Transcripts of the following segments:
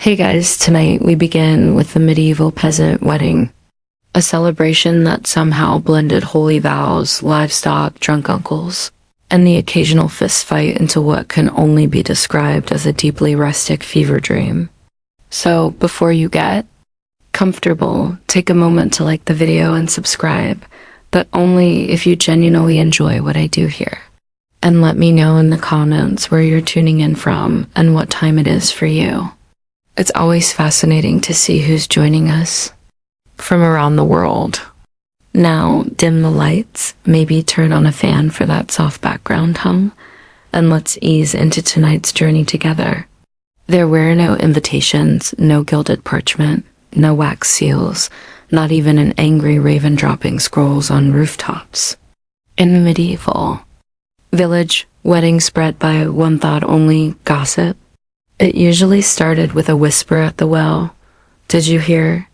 Hey guys, tonight we begin with the medieval peasant wedding, a celebration that somehow blended holy vows, livestock, drunk uncles, and the occasional fist fight into what can only be described as a deeply rustic fever dream. So, before you get comfortable, take a moment to like the video and subscribe, but only if you genuinely enjoy what I do here. And let me know in the comments where you're tuning in from and what time it is for you. It's always fascinating to see who's joining us from around the world. Now, dim the lights, maybe turn on a fan for that soft background hum, and let's ease into tonight's journey together. There were no invitations, no gilded parchment, no wax seals, not even an angry raven dropping scrolls on rooftops. In the medieval village, weddings spread by one thought only gossip. It usually started with a whisper at the well. Did you hear?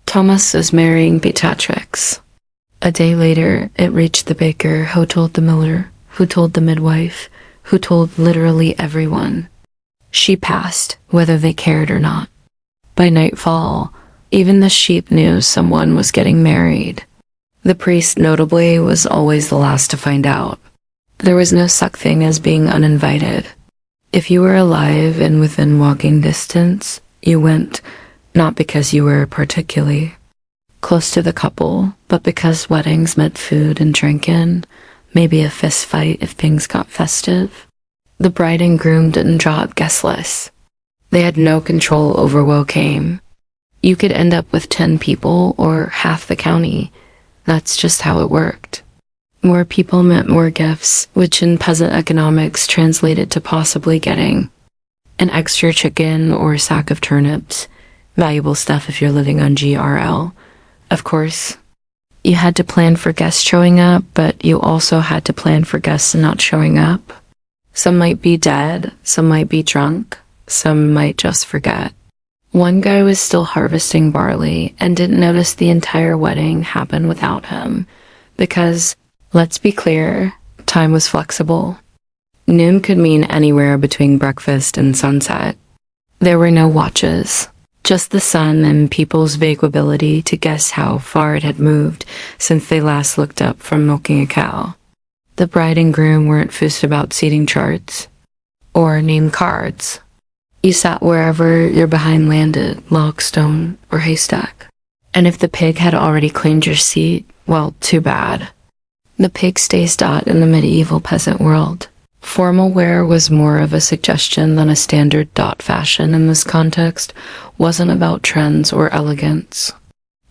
Thomas is marrying Beatrix. A day later, it reached the baker, who told the miller, who told the midwife, who told literally everyone. She passed, whether they cared or not. By nightfall, even the sheep knew someone was getting married. The priest, notably, was always the last to find out. There was no such thing as being uninvited. If you were alive and within walking distance, you went, not because you were particularly close to the couple, but because weddings meant food and drinking, maybe a fist fight if things got festive. The bride and groom didn't draw up guest lists. They had no control over what came. You could end up with 10 people or half the county. That's just how it worked. More people meant more gifts, which in peasant economics translated to possibly getting an extra chicken or a sack of turnips, valuable stuff if you're living on GRL. Of course, you had to plan for guests showing up, but you also had to plan for guests not showing up. Some might be dead, some might be drunk, some might just forget. One guy was still harvesting barley and didn't notice the entire wedding happened without him, because let's be clear, time was flexible. Noon could mean anywhere between breakfast and sunset. There were no watches, just the sun and people's vague ability to guess how far it had moved since they last looked up from milking a cow. The bride and groom weren't fussed about seating charts or name cards. You sat wherever your behind landed, log, stone, or haystack. And if the pig had already claimed your seat, well, too bad. The pig stays dot in the medieval peasant world. Formal wear was more of a suggestion than a standard dot fashion in this context wasn't about trends or elegance.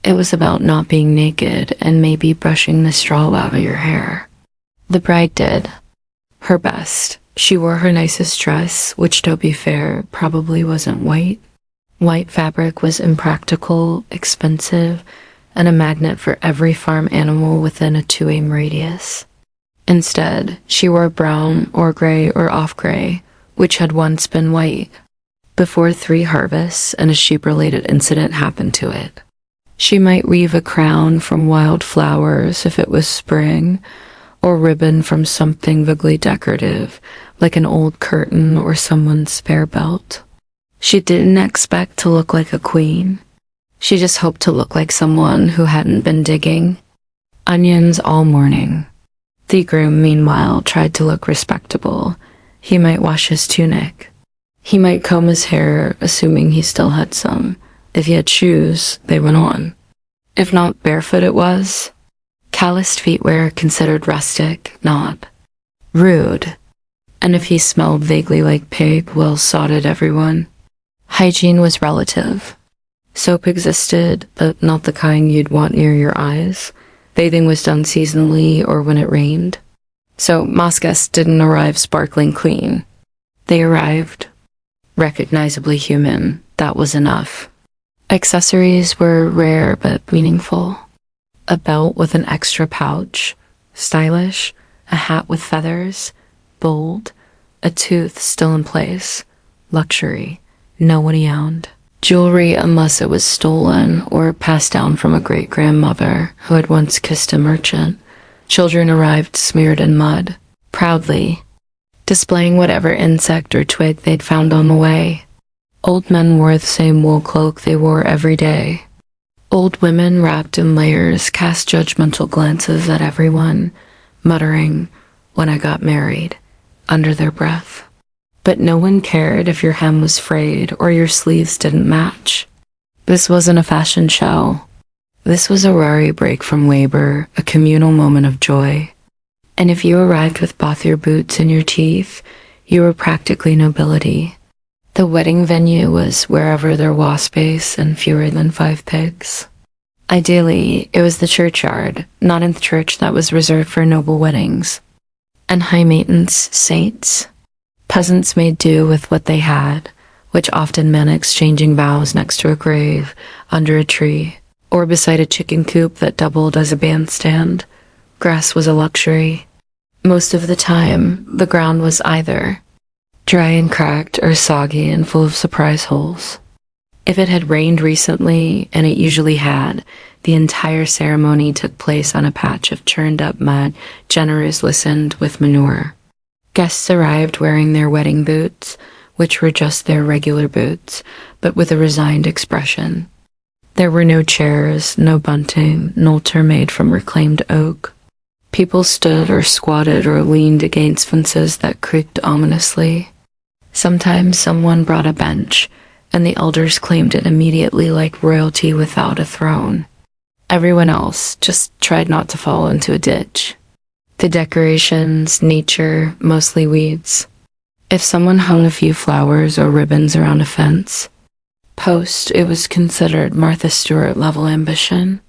It was about not being naked and maybe brushing the straw out of your hair. The bride did her best. She wore her nicest dress, which, to be fair, probably wasn't white. White fabric was impractical, expensive, and a magnet for every farm animal within a 2-aim radius. Instead, she wore brown or gray or off-gray, which had once been white, before 3 harvests and a sheep-related incident happened to it. She might weave a crown from wild flowers if it was spring, or ribbon from something vaguely decorative, like an old curtain or someone's spare belt. She didn't expect to look like a queen. She just hoped to look like someone who hadn't been digging onions all morning. The groom, meanwhile, tried to look respectable. He might wash his tunic. He might comb his hair, assuming he still had some. If he had shoes, they went on. If not barefoot it was. Calloused feet were considered rustic, not rude. And if he smelled vaguely like pig, well, so did everyone. Hygiene was relative. Soap existed, but not the kind you'd want near your eyes. Bathing was done seasonally or when it rained. So most guests didn't arrive sparkling clean. They arrived recognizably human. That was enough. Accessories were rare but meaningful. A belt with an extra pouch, stylish, a hat with feathers, bold, a tooth still in place, luxury, no one owned. Jewelry unless it was stolen or passed down from a great-grandmother who had once kissed a merchant. Children arrived smeared in mud, proudly, displaying whatever insect or twig they'd found on the way. Old men wore the same wool cloak they wore every day. Old women wrapped in layers cast judgmental glances at everyone, muttering, "When I got married," under their breath. But no one cared if your hem was frayed or your sleeves didn't match. This wasn't a fashion show. This was a rare break from labor, a communal moment of joy. And if you arrived with both your boots and your teeth, you were practically nobility. The wedding venue was wherever there was space and fewer than 5 pigs. Ideally, it was the churchyard, not in the church that was reserved for noble weddings. And high-maintenance saints. Peasants made do with what they had, which often meant exchanging vows next to a grave, under a tree, or beside a chicken coop that doubled as a bandstand. Grass was a luxury. Most of the time, the ground was either dry and cracked or soggy and full of surprise holes. If it had rained recently, and it usually had, the entire ceremony took place on a patch of churned up mud generously loosened with manure. Guests arrived wearing their wedding boots, which were just their regular boots, but with a resigned expression. There were no chairs, no bunting, no altar made from reclaimed oak. People stood or squatted or leaned against fences that creaked ominously. Sometimes someone brought a bench, and the elders claimed it immediately like royalty without a throne. Everyone else just tried not to fall into a ditch. The decorations, nature, mostly weeds. If someone hung a few flowers or ribbons around a fence, it was considered Martha Stewart-level ambition.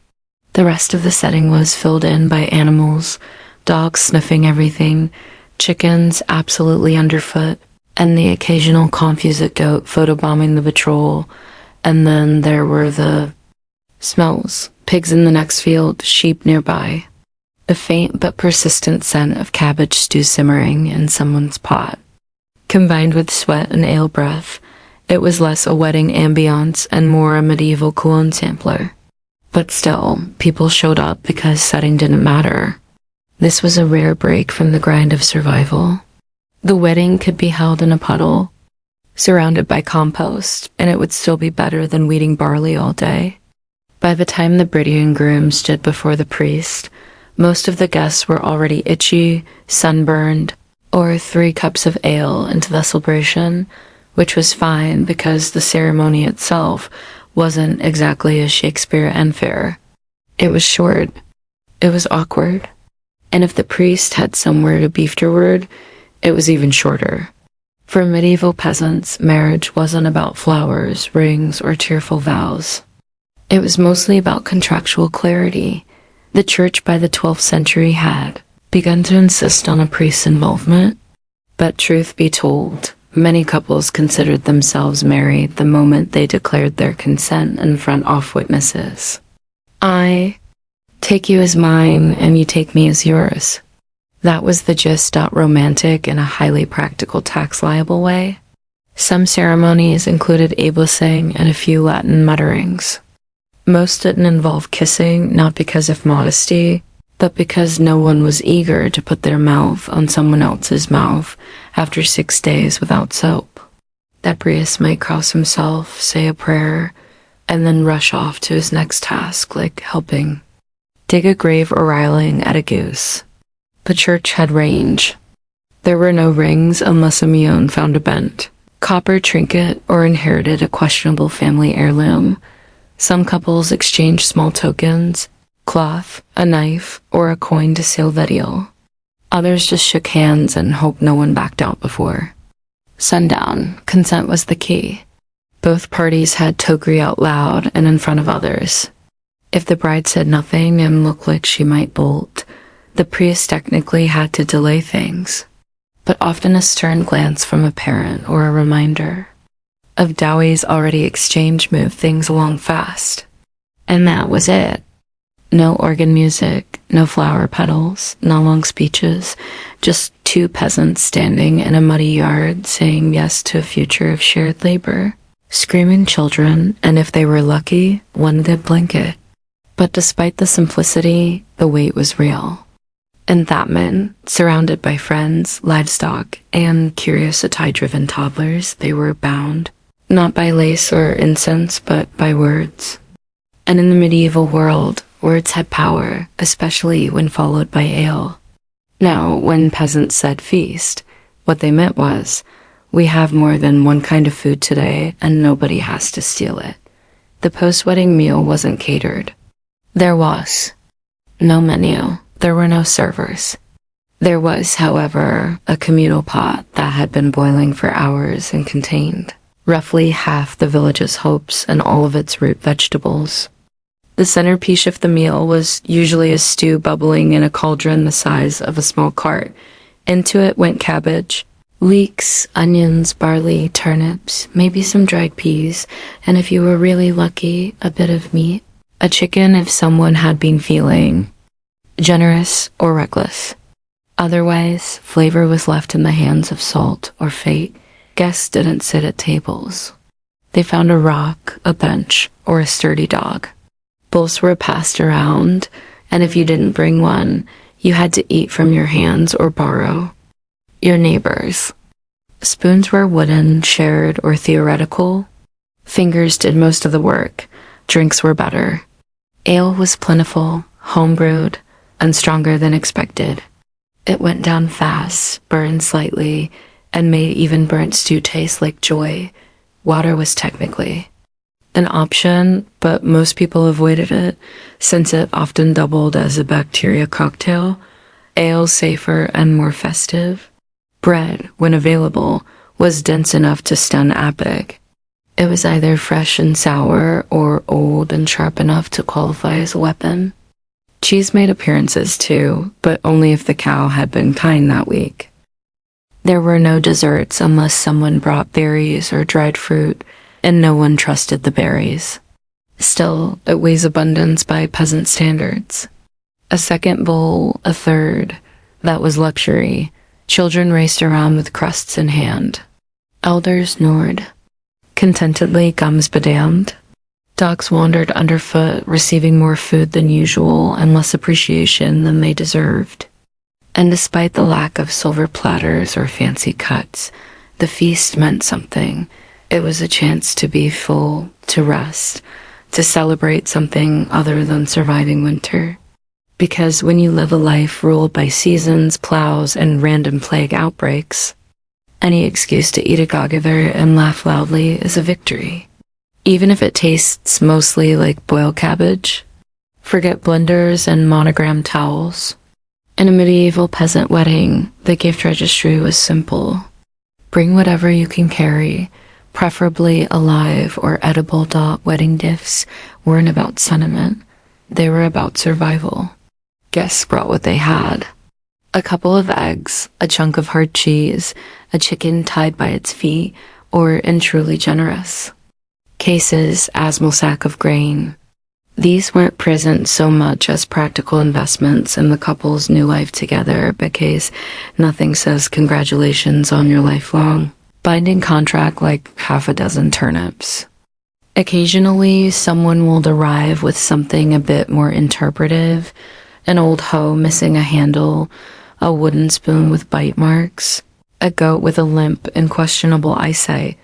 The rest of the setting was filled in by animals, dogs sniffing everything, chickens absolutely underfoot, and the occasional confused goat photobombing the patrol. And then there were the smells, pigs in the next field, sheep nearby. A faint but persistent scent of cabbage stew simmering in someone's pot. Combined with sweat and ale breath, it was less a wedding ambiance and more a medieval cologne sampler. But still, people showed up because setting didn't matter. This was a rare break from the grind of survival. The wedding could be held in a puddle, surrounded by compost, and it would still be better than weeding barley all day. By the time the bride and groom stood before the priest, most of the guests were already itchy, sunburned, or 3 cups of ale into the celebration, which was fine because the ceremony itself wasn't exactly a Shakespeare unfair. It was short. It was awkward. And if the priest had somewhere to be afterward, it was even shorter. For medieval peasants, marriage wasn't about flowers, rings, or tearful vows. It was mostly about contractual clarity. The church by the 12th century had begun to insist on a priest's involvement. But truth be told, many couples considered themselves married the moment they declared their consent in front of witnesses. I take you as mine and you take me as yours. That was the gist. Romantic in a highly practical tax-liable way. Some ceremonies included ableising and a few Latin mutterings. Most didn't involve kissing, not because of modesty, but because no one was eager to put their mouth on someone else's mouth after 6 days without soap. That priest might cross himself, say a prayer, and then rush off to his next task, like helping dig a grave or riling at a goose. The church had range. There were no rings unless a Mion found a bent copper trinket or inherited a questionable family heirloom. Some couples exchanged small tokens, cloth, a knife, or a coin to seal the deal. Others just shook hands and hoped no one backed out before sundown. Consent was the key. Both parties had to agree out loud and in front of others. If the bride said nothing and looked like she might bolt, the priest technically had to delay things, but often a stern glance from a parent or a reminder of dowies already exchanged moved things along fast. And that was it. No organ music, no flower petals, no long speeches, just 2 peasants standing in a muddy yard saying yes to a future of shared labor, screaming children, and if they were lucky, one good blanket. But despite the simplicity, the weight was real. And that meant, surrounded by friends, livestock, and curious tie-driven toddlers, they were bound not by lace or incense, but by words. And in the medieval world, words had power, especially when followed by ale. Now, when peasants said feast, what they meant was, we have more than one kind of food today, and nobody has to steal it. The post-wedding meal wasn't catered. There was no menu. There were no servers. There was, however, a communal pot that had been boiling for hours and contained roughly half the village's hopes and all of its root vegetables. The centerpiece of the meal was usually a stew bubbling in a cauldron the size of a small cart. Into it went cabbage, leeks, onions, barley, turnips, maybe some dried peas, and if you were really lucky, a bit of meat. A chicken if someone had been feeling generous or reckless. Otherwise, flavor was left in the hands of salt or fate. Guests didn't sit at tables. They found a rock, a bench, or a sturdy dog. Bowls were passed around, and if you didn't bring one, you had to eat from your hands or borrow your neighbor's. Spoons were wooden, shared, or theoretical. Fingers did most of the work. Drinks were better. Ale was plentiful, home-brewed, and stronger than expected. It went down fast, burned slightly, and made even burnt stew taste like joy. Water was technically an option, but most people avoided it, since it often doubled as a bacteria cocktail. Ale, safer and more festive. Bread, when available, was dense enough to stun Epic. It was either fresh and sour, or old and sharp enough to qualify as a weapon. Cheese made appearances too, but only if the cow had been kind that week. There were no desserts unless someone brought berries or dried fruit, and no one trusted the berries. Still, it weighs abundance by peasant standards. A second bowl, a third. That was luxury. Children raced around with crusts in hand. Elders snored. Contentedly, gums bedamned. Dogs wandered underfoot, receiving more food than usual and less appreciation than they deserved. And despite the lack of silver platters or fancy cuts, the feast meant something. It was a chance to be full, to rest, to celebrate something other than surviving winter. Because when you live a life ruled by seasons, plows, and random plague outbreaks, any excuse to eat a goggether and laugh loudly is a victory. Even if it tastes mostly like boiled cabbage. Forget blenders and monogrammed towels. In a medieval peasant wedding, the gift registry was simple. Bring whatever you can carry, preferably alive or edible. Wedding gifts weren't about sentiment. They were about survival. Guests brought what they had. A couple of eggs, a chunk of hard cheese, a chicken tied by its feet, or, in truly generous cases, a small sack of grain. These weren't presents so much as practical investments in the couple's new life together, because nothing says congratulations on your lifelong binding contract like half a dozen turnips. Occasionally, someone will arrive with something a bit more interpretive, an old hoe missing a handle, a wooden spoon with bite marks, a goat with a limp and questionable eyesight,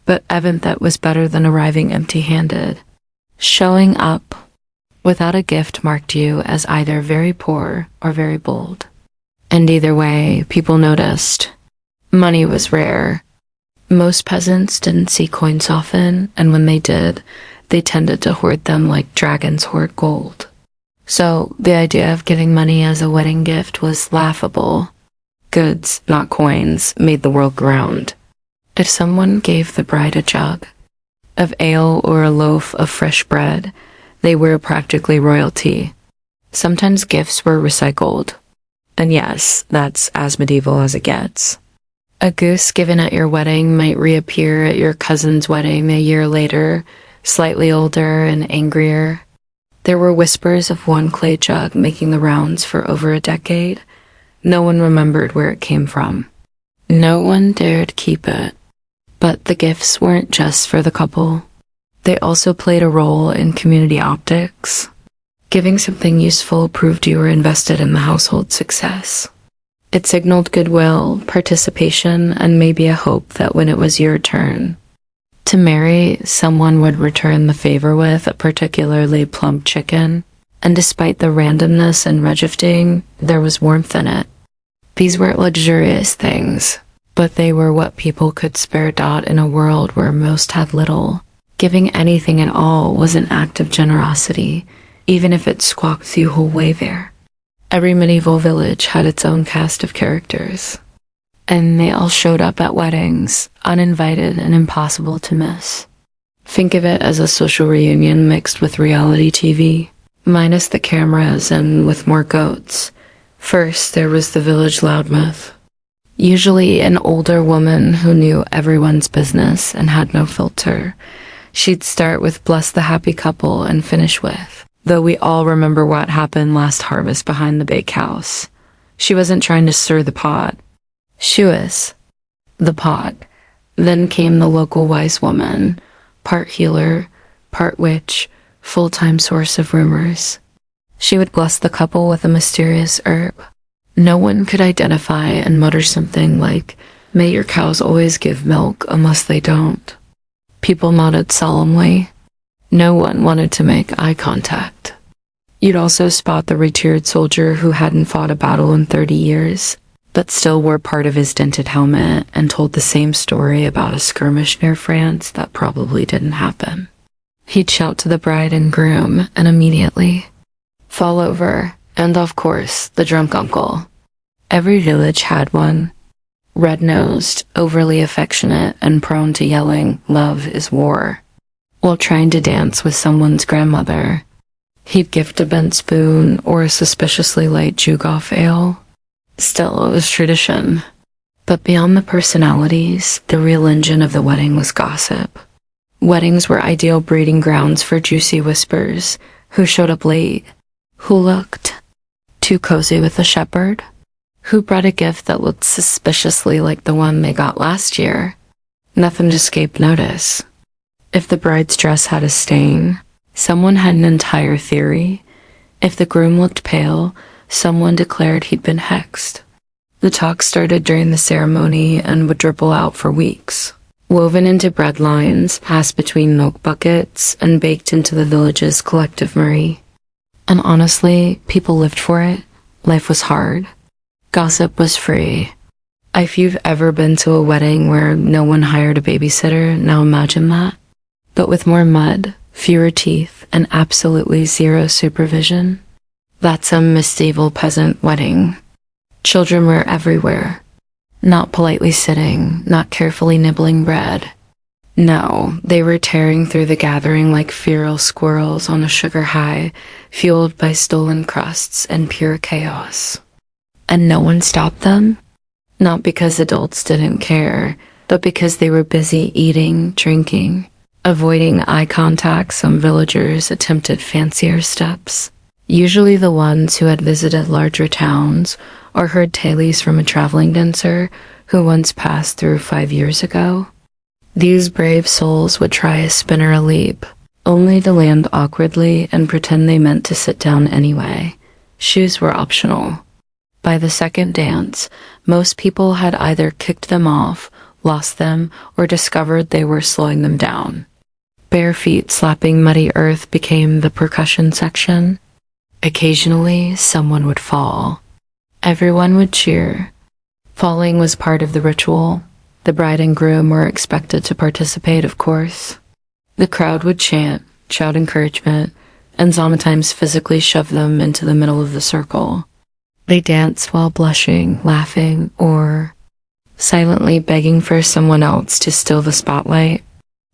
but evident that was better than arriving empty-handed. Showing up without a gift marked you as either very poor or very bold. And either way, people noticed. Money was rare. Most peasants didn't see coins often, and when they did, they tended to hoard them like dragons hoard gold. So the idea of giving money as a wedding gift was laughable. Goods, not coins, made the world go round. If someone gave the bride a jug of ale or a loaf of fresh bread, they were practically royalty. Sometimes gifts were recycled. And yes, that's as medieval as it gets. A goose given at your wedding might reappear at your cousin's wedding a year later, slightly older and angrier. There were whispers of one clay jug making the rounds for over a decade. No one remembered where it came from. No one dared keep it. But the gifts weren't just for the couple. They also played a role in community optics. Giving something useful proved you were invested in the household's success. It signaled goodwill, participation, and maybe a hope that when it was your turn To marry, someone would return the favor with a particularly plump chicken, and despite the randomness and regifting, there was warmth in it. These weren't luxurious things, but they were what people could spare. In a world where most had little, giving anything at all was an act of generosity, even if it squawked the whole way there. Every medieval village had its own cast of characters, and they all showed up at weddings, uninvited and impossible to miss. Think of it as a social reunion mixed with reality TV, minus the cameras and with more goats. First, there was the village loudmouth, usually an older woman who knew everyone's business and had no filter. She'd start with "bless the happy couple" and finish with, "though we all remember what happened last harvest behind the bakehouse." She wasn't trying to stir the pot. She was the pot. Then came the local wise woman, part healer, part witch, full-time source of rumors. She would bless the couple with a mysterious herb. No one could identify and mutter something like, "May your cows always give milk unless they don't." People nodded solemnly. No one wanted to make eye contact. You'd also spot the retired soldier who hadn't fought a battle in 30 years, but still wore part of his dented helmet and told the same story about a skirmish near France that probably didn't happen. He'd shout to the bride and groom and immediately fall over, and of course, the drunk uncle. Every village had one. Red-nosed, overly affectionate, and prone to yelling, "Love is war," while trying to dance with someone's grandmother. He'd gift a bent spoon or a suspiciously light Jugoff ale. Still, it was tradition. But beyond the personalities, the real engine of the wedding was gossip. Weddings were ideal breeding grounds for juicy whispers. Who showed up late? Who looked too cozy with the shepherd? Who brought a gift that looked suspiciously like the one they got last year? Nothing escaped notice. If the bride's dress had a stain, someone had an entire theory. If the groom looked pale, someone declared he'd been hexed. The talk started during the ceremony and would dribble out for weeks, woven into bread lines, passed between milk buckets, and baked into the village's collective memory. And honestly, people lived for it. Life was hard. Gossip was free. If you've ever been to a wedding where no one hired a babysitter, now imagine that. But with more mud, fewer teeth, and absolutely zero supervision. That's a medieval peasant wedding. Children were everywhere. Not politely sitting, not carefully nibbling bread. No, they were tearing through the gathering like feral squirrels on a sugar high, fueled by stolen crusts and pure chaos. And no one stopped them? Not because adults didn't care, but because they were busy eating, drinking. Avoiding eye contact, some villagers attempted fancier steps. Usually the ones who had visited larger towns or heard tales from a traveling dancer who once passed through 5 years ago. These brave souls would try a spin or a leap, only to land awkwardly and pretend they meant to sit down anyway. Shoes were optional. By the second dance, most people had either kicked them off, lost them, or discovered they were slowing them down. Bare feet slapping muddy earth became the percussion section. Occasionally, someone would fall. Everyone would cheer. Falling was part of the ritual. The bride and groom were expected to participate, of course. The crowd would chant, shout encouragement, and sometimes physically shove them into the middle of the circle. They danced while blushing, laughing, or silently begging for someone else to steal the spotlight.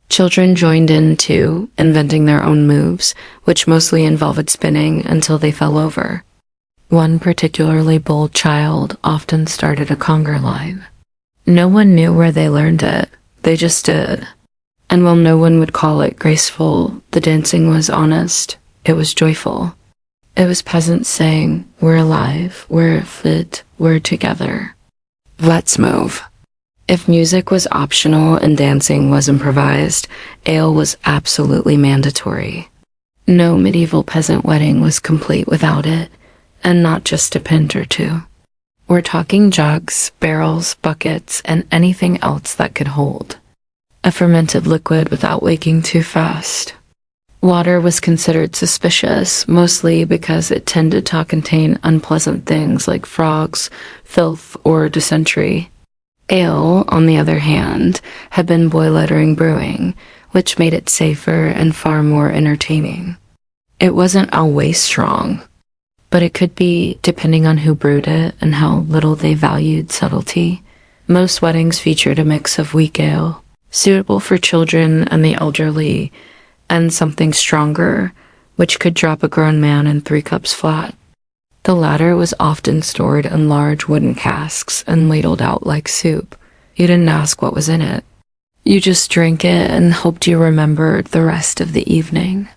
Children joined in too, inventing their own moves, which mostly involved spinning until they fell over. One particularly bold child often started a conga line. No one knew where they learned it, they just did. And while no one would call it graceful, the dancing was honest, it was joyful. It was peasants saying, "We're alive, we're fit, we're together. Let's move." If music was optional and dancing was improvised, ale was absolutely mandatory. No medieval peasant wedding was complete without it, and not just a pint or two. We're talking jugs, barrels, buckets, and anything else that could hold. a fermented liquid without waking too fast. Water was considered suspicious, mostly because it tended to contain unpleasant things like frogs, filth, or dysentery. Ale, on the other hand, had been boilettering brewing, which made it safer and far more entertaining. It wasn't always strong, but it could be, depending on who brewed it and how little they valued subtlety. Most weddings featured a mix of weak ale, suitable for children and the elderly, and something stronger, which could drop a grown man in 3 cups flat. The latter was often stored in large wooden casks and ladled out like soup. You didn't ask what was in it. You just drank it and hoped you remembered the rest of the evening.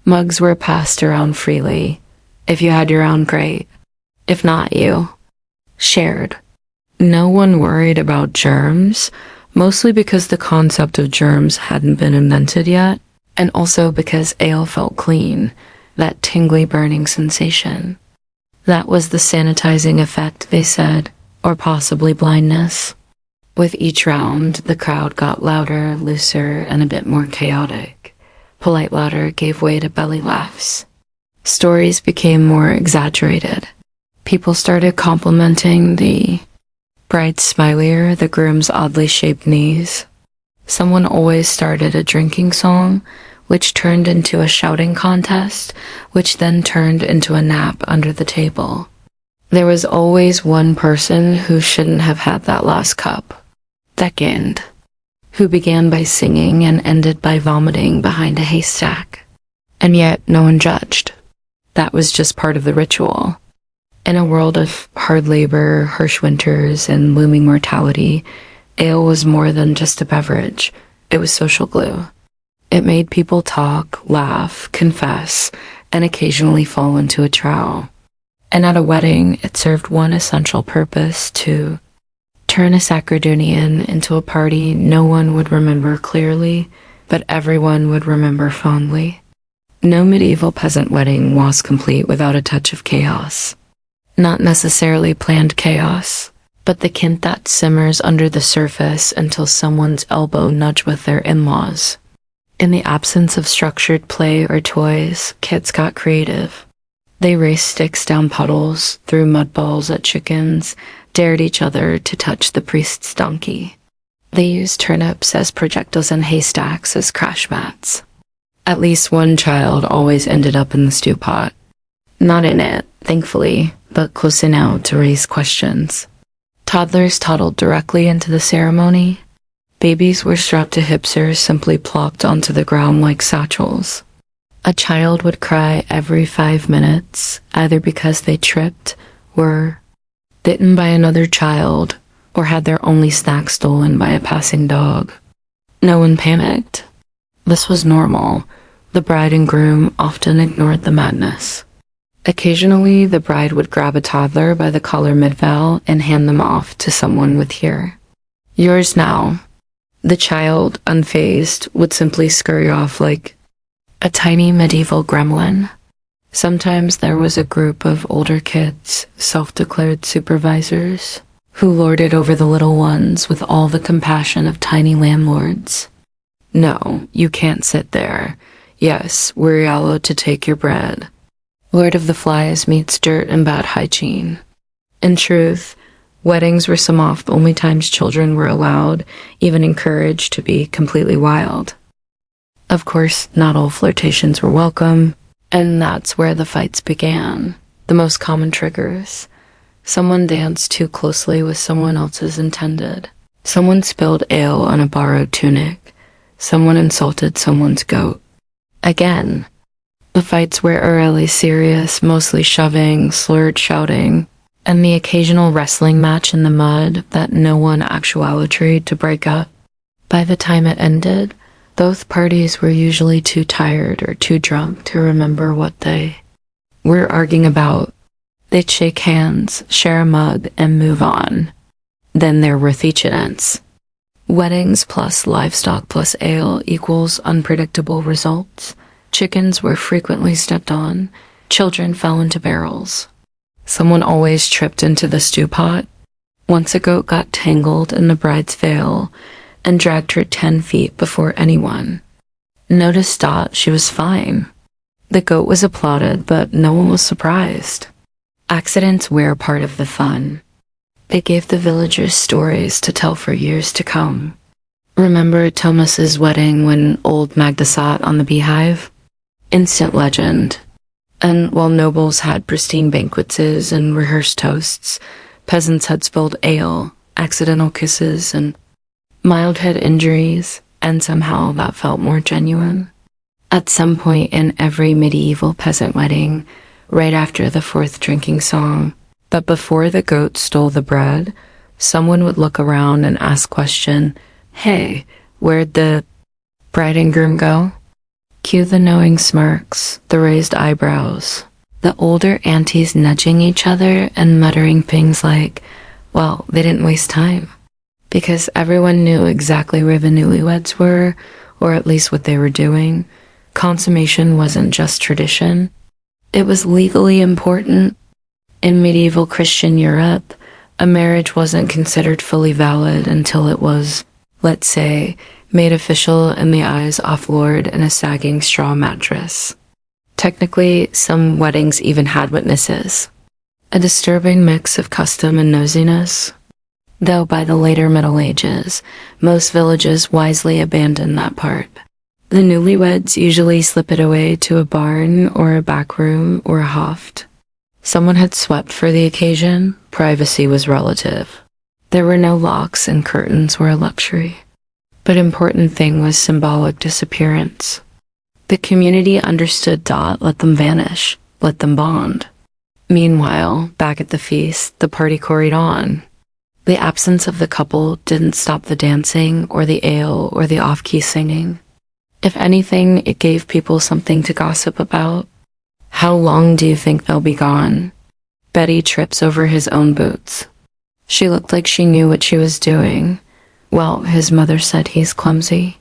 Mugs were passed around freely. If you had your own, great. If not, you shared. No one worried about germs, mostly because the concept of germs hadn't been invented yet, and also because ale felt clean, that tingly burning sensation. That was the sanitizing effect, they said, or possibly blindness. With each round, the crowd got louder, looser, and a bit more chaotic. Polite laughter gave way to belly laughs. Stories became more exaggerated. People started complimenting the bride's smilier, the groom's oddly shaped knees. Someone always started a drinking song, which turned into a shouting contest, which then turned into a nap under the table. There was always one person who shouldn't have had that last cup. Second, who began by singing and ended by vomiting behind a haystack. And yet no one judged. That was just part of the ritual. In a world of hard labor, harsh winters, and looming mortality, ale was more than just a beverage. It was social glue. It made people talk, laugh, confess, and occasionally fall into a trowel. And at a wedding, it served one essential purpose: to turn a sacramental into a party no one would remember clearly, but everyone would remember fondly. No medieval peasant wedding was complete without a touch of chaos. Not necessarily planned chaos, but the kind that simmers under the surface until someone's elbow nudge with their in-laws. In the absence of structured play or toys, kids got creative. They raced sticks down puddles, threw mud balls at chickens, dared each other to touch the priest's donkey. They used turnips as projectiles and haystacks as crash mats. At least one child always ended up in the stew pot. Not in it, thankfully, but close enough to raise questions. Toddlers toddled directly into the ceremony. Babies were strapped to hipsters simply plopped onto the ground like satchels. A child would cry every 5 minutes, either because they tripped, were bitten by another child, or had their only snack stolen by a passing dog. No one panicked. This was normal. The bride and groom often ignored the madness. Occasionally, the bride would grab a toddler by the collar mid-val and hand them off to someone with "Here, yours now." The child, unfazed, would simply scurry off like a tiny medieval gremlin. Sometimes there was a group of older kids, self-declared supervisors, who lorded over the little ones with all the compassion of tiny landlords. "No, you can't sit there. Yes, we're allowed to take your bread." Lord of the Flies meets dirt and bad hygiene. In truth, weddings were some of the only times children were allowed, even encouraged, to be completely wild. Of course, not all flirtations were welcome, and that's where the fights began. The most common triggers. Someone danced too closely with someone else's intended. Someone spilled ale on a borrowed tunic. Someone insulted someone's goat. Again, the fights were eerily serious, mostly shoving, slurred shouting, and the occasional wrestling match in the mud that no one actually tried to break up. By the time it ended, both parties were usually too tired or too drunk to remember what they were arguing about. They'd shake hands, share a mug, and move on. Then there were incidents. Weddings plus livestock plus ale equals unpredictable results. Chickens were frequently stepped on. Children fell into barrels. Someone always tripped into the stew pot. Once a goat got tangled in the bride's veil, and dragged her 10 feet before anyone. Noticed Dot, she was fine. The goat was applauded, but no one was surprised. Accidents were part of the fun. They gave the villagers stories to tell for years to come. Remember Thomas's wedding when old Magda sat on the beehive? Instant legend. And while nobles had pristine banquets and rehearsed toasts, peasants had spilled ale, accidental kisses, and mild head injuries, and somehow that felt more genuine. At some point in every medieval peasant wedding, right after the fourth drinking song, but before the goat stole the bread, someone would look around and ask question, "Hey, where'd the bride and groom go?" Cue the knowing smirks, the raised eyebrows, the older aunties nudging each other and muttering things like, well, they didn't waste time. Because everyone knew exactly where the newlyweds were, or at least what they were doing. Consummation wasn't just tradition. It was legally important. In medieval Christian Europe, a marriage wasn't considered fully valid until it was, let's say, made official in the eyes of Lord in a sagging straw mattress. Technically, some weddings even had witnesses. A disturbing mix of custom and nosiness. Though by the later Middle Ages, most villages wisely abandoned that part. The newlyweds usually slip it away to a barn or a back room or a hoft. Someone had swept for the occasion, privacy was relative. There were no locks and curtains were a luxury. But important thing was symbolic disappearance. The community understood Dot, let them vanish, let them bond. Meanwhile, back at the feast, the party carried on. The absence of the couple didn't stop the dancing or the ale or the off-key singing. If anything, it gave people something to gossip about. How long do you think they'll be gone? Betty trips over his own boots. She looked like she knew what she was doing. Well, his mother said he's clumsy.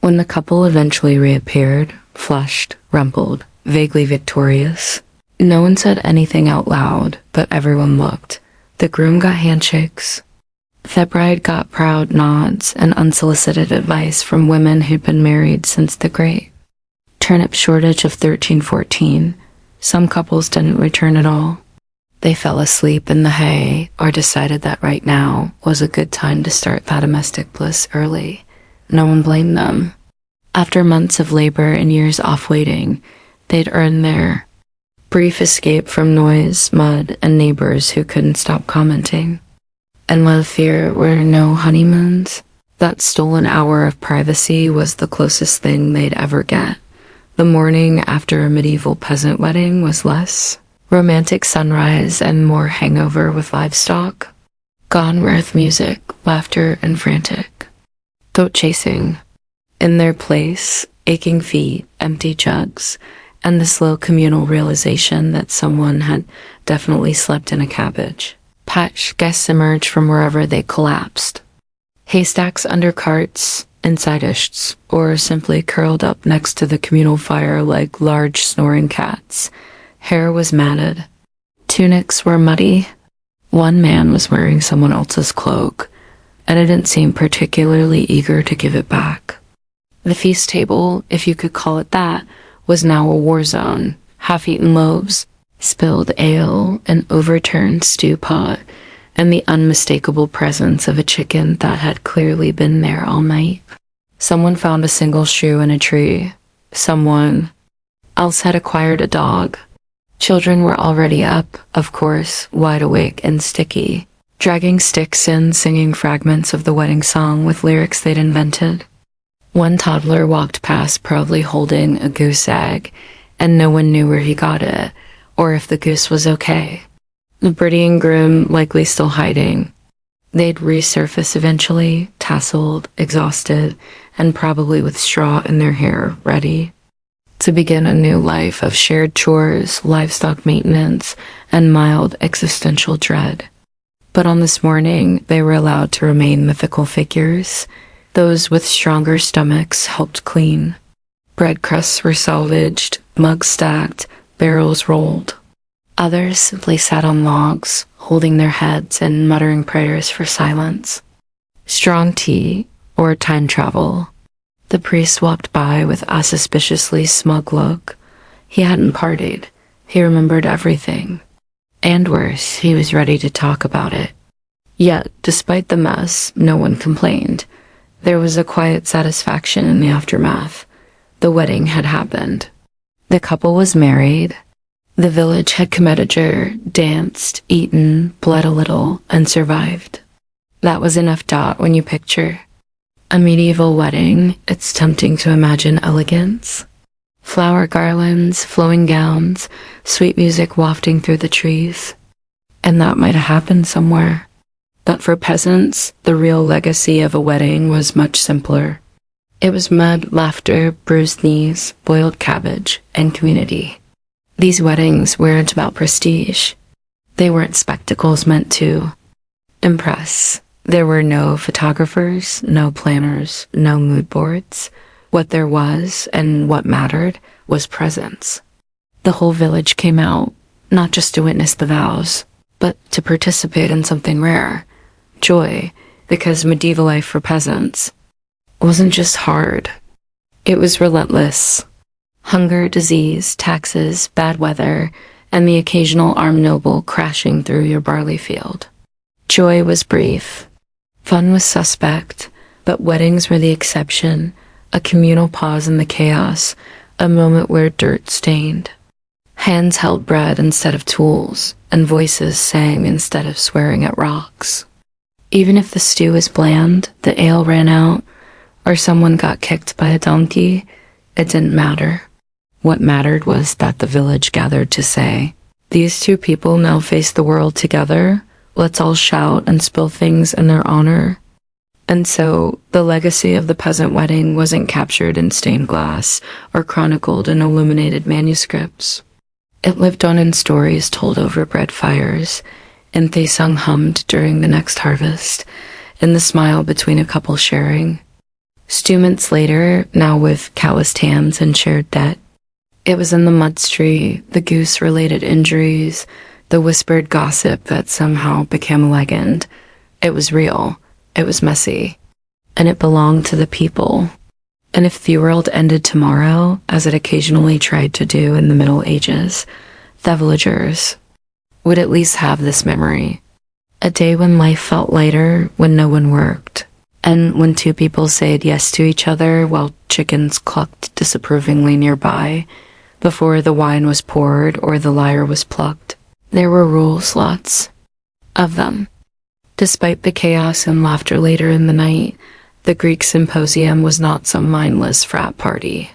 When the couple eventually reappeared, flushed, rumpled, vaguely victorious, no one said anything out loud, but everyone looked. The groom got handshakes. The bride got proud nods and unsolicited advice from women who'd been married since the great turnip shortage of 1314. Some couples didn't return at all. They fell asleep in the hay or decided that right now was a good time to start that domestic bliss early. No one blamed them. After months of labor and years off waiting, they'd earned their brief escape from noise, mud, and neighbors who couldn't stop commenting. And while fear were no honeymoons, that stolen hour of privacy was the closest thing they'd ever get. The morning after a medieval peasant wedding was less romantic sunrise and more hangover with livestock. Gone were music, laughter, and frantic. Goat chasing. In their place, aching feet, empty jugs, and the slow communal realization that someone had definitely slept in a cabbage. Patch guests emerged from wherever they collapsed. Haystacks under carts, inside ishts, or simply curled up next to the communal fire like large snoring cats. Hair was matted. Tunics were muddy. One man was wearing someone else's cloak, and it didn't seem particularly eager to give it back. The feast table, if you could call it that, was now a war zone. Half-eaten loaves, spilled ale, an overturned stew pot, and the unmistakable presence of a chicken that had clearly been there all night. Someone found a single shoe in a tree. Someone else had acquired a dog. Children were already up, of course, wide awake and sticky, dragging sticks in, singing fragments of the wedding song with lyrics they'd invented. One toddler walked past proudly holding a goose egg, and no one knew where he got it, or if the goose was okay. The bride and groom likely still hiding. They'd resurface eventually, tasseled, exhausted, and probably with straw in their hair, ready to begin a new life of shared chores, livestock maintenance, and mild existential dread. But on this morning, they were allowed to remain mythical figures. Those with stronger stomachs helped clean. Bread crusts were salvaged, mugs stacked, barrels rolled. Others simply sat on logs, holding their heads and muttering prayers for silence. Strong tea, or time travel. The priest walked by with a suspiciously smug look. He hadn't partied. He remembered everything. And worse, he was ready to talk about it. Yet, despite the mess, no one complained. There was a quiet satisfaction in the aftermath. The wedding had happened. The couple was married. The village had committed, danced, eaten, bled a little, and survived. That was enough. When you picture a medieval wedding, it's tempting to imagine elegance. Flower garlands, flowing gowns, sweet music wafting through the trees. And that might have happened somewhere. But for peasants, the real legacy of a wedding was much simpler. It was mud, laughter, bruised knees, boiled cabbage, and community. These weddings weren't about prestige. They weren't spectacles meant to impress. There were no photographers, no planners, no mood boards. What there was, and what mattered, was presence. The whole village came out, not just to witness the vows, but to participate in something rare. Joy, because medieval life for peasants wasn't just hard. It was relentless. Hunger, disease, taxes, bad weather, and the occasional armed noble crashing through your barley field. Joy was brief. Fun was suspect, but weddings were the exception, a communal pause in the chaos, a moment where dirt stained. Hands held bread instead of tools, and voices sang instead of swearing at rocks. Even if the stew was bland, the ale ran out, or someone got kicked by a donkey, it didn't matter. What mattered was that the village gathered to say, "These two people now face the world together. Let's all shout and spill things in their honor." And so, the legacy of the peasant wedding wasn't captured in stained glass or chronicled in illuminated manuscripts. It lived on in stories told over bread fires, in they sung hummed during the next harvest, in the smile between a couple sharing. Stew minutes later, now with calloused hands and shared debt. It was in the mudstree, the goose-related injuries, the whispered gossip that somehow became a legend. It was real, it was messy, and it belonged to the people. And if the world ended tomorrow, as it occasionally tried to do in the Middle Ages, the villagers would at least have this memory. A day when life felt lighter, when no one worked, and when two people said yes to each other while chickens clucked disapprovingly nearby, before the wine was poured or the lyre was plucked. There were rules, lots of them. Despite the chaos and laughter later in the night, the Greek symposium was not some mindless frat party.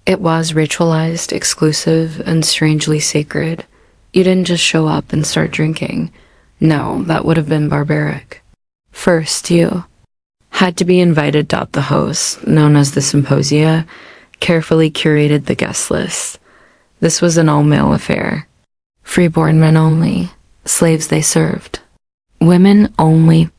It was ritualized, exclusive, and strangely sacred. You didn't just show up and start drinking. No, that would have been barbaric. First, you had to be invited. The host, known as the symposia, carefully curated the guest list. This was an all-male affair. Freeborn men only, slaves they served. Women only